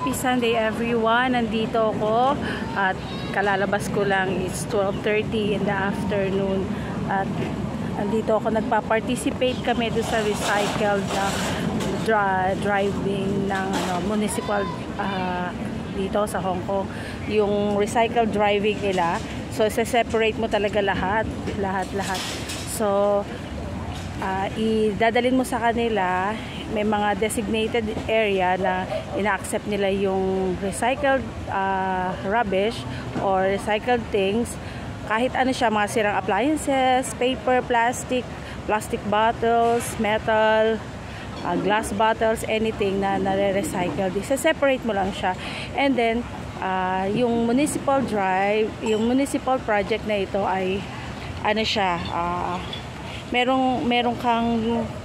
Happy Sunday everyone! Nandito ako at kalalabas ko lang, it's 12:30 in the afternoon at nandito ako, nagpa-participate kami doon sa recycled driving ng municipal dito sa Hong Kong. Yung recycled driving nila, so separate mo talaga lahat. So idadalin mo sa kanila. May mga designated area na ina-accept nila yung recycled rubbish or recycled things. Kahit ano siya, mga sirang appliances, paper, plastic bottles, metal, glass bottles, anything na nare-recycle. Isa-separate mo lang siya. And then, yung municipal drive, yung municipal project na ito ay ano siya, merong kang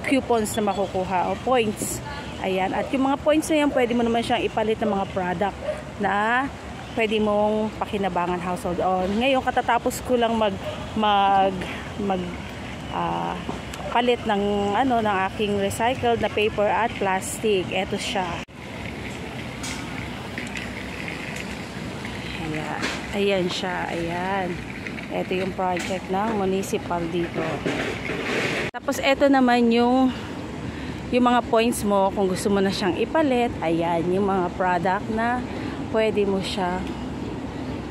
coupons na makukuha o points. Ayan. At yung mga points na yan, pwede mo naman siyang ipalit ng mga product na pwede mong pakinabangan household. O, ngayon, katatapos ko lang palit ng ng aking recycled na paper at plastic. Ito siya. Ayan siya. Ayan. Ito yung project ng municipal dito. Tapos ito naman yung mga points mo kung gusto mo na siyang ipalit. Ayan, yung mga product na pwede mo siya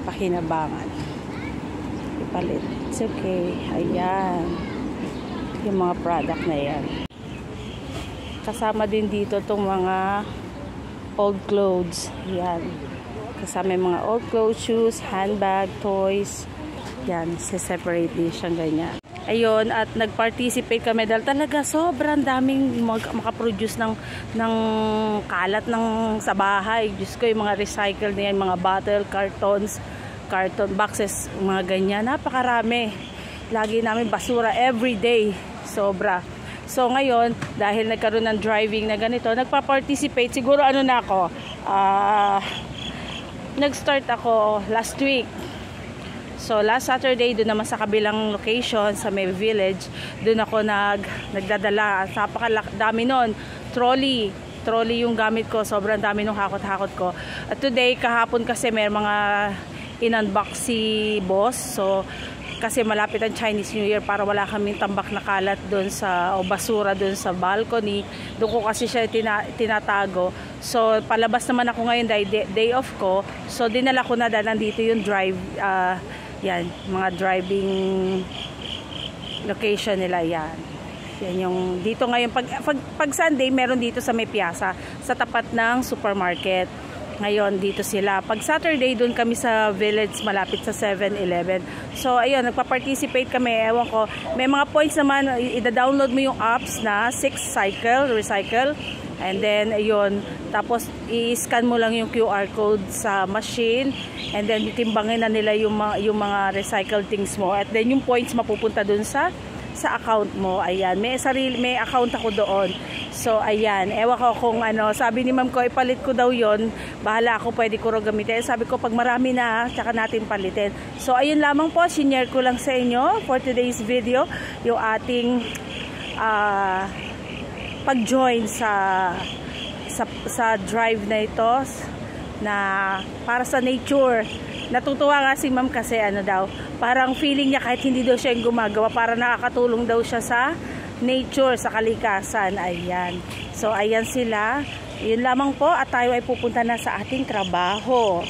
pakinabangan. Ipalit. It's okay. Ayan. Yung mga product na yan. Kasama din dito itong mga old clothes. Ayan. Kasama yung mga old clothes, shoes, handbag, toys. Yan, separate din siyang ganyan. Ayun, at nag-participate kami dahil talaga sobrang daming makaproduce ng kalat sa bahay. Diyos ko, yung mga recycle na yan, mga bottle, carton boxes, mga ganyan. Napakarami. Lagi namin basura everyday. Sobra. So ngayon, dahil nagkaroon ng driving na ganito, nagpa-participate. Siguro na ako, nag-start ako last week. So last Saturday, doon naman sa kabilang location, sa may village, doon ako nagdadala. Napakadami nun. Trolley yung gamit ko. Sobrang dami nung hakot-hakot ko. At today, kahapon kasi may mga in-unbox si boss. So kasi malapit ang Chinese New Year, para wala kaming tambak na kalat doon o basura doon sa balcony. Doon ko kasi siya tinatago. So palabas naman ako ngayon dahil day off ko. So dinala ko na dahil nandito yung yan, mga driving location nila yan. Yan yung dito ngayon. Pag Sunday, meron dito sa may piazza, sa tapat ng supermarket. Ngayon, dito sila. Pag Saturday, doon kami sa village, malapit sa 7-Eleven. So, ayun, nagpa-participate kami. Ewan ko, may mga points naman, ida-download mo yung apps na 6 Recycle. And then, ayun, tapos i-scan mo lang yung QR code sa machine. And then, timbangin na nila yung mga recycled things mo. At then, yung points mapupunta dun sa account mo. Ayan, may account ako doon. So, ayan, ewan ko kung sabi ni ma'am ko, ipalit ko daw yon. Bahala ako, pwede ko rin gamitin. Sabi ko, pag marami na, tsaka natin palitin. So, ayun lamang po, sinare ko lang sa inyo for today's video, yung ating pag-join sa drive na ito na para sa nature. Natutuwa nga si ma'am kasi parang feeling niya kahit hindi daw siya yung gumagawa, para nakakatulong daw siya sa nature, sa kalikasan. Ayan. So ayan sila. Yun lamang po, at tayo ay pupunta na sa ating trabaho.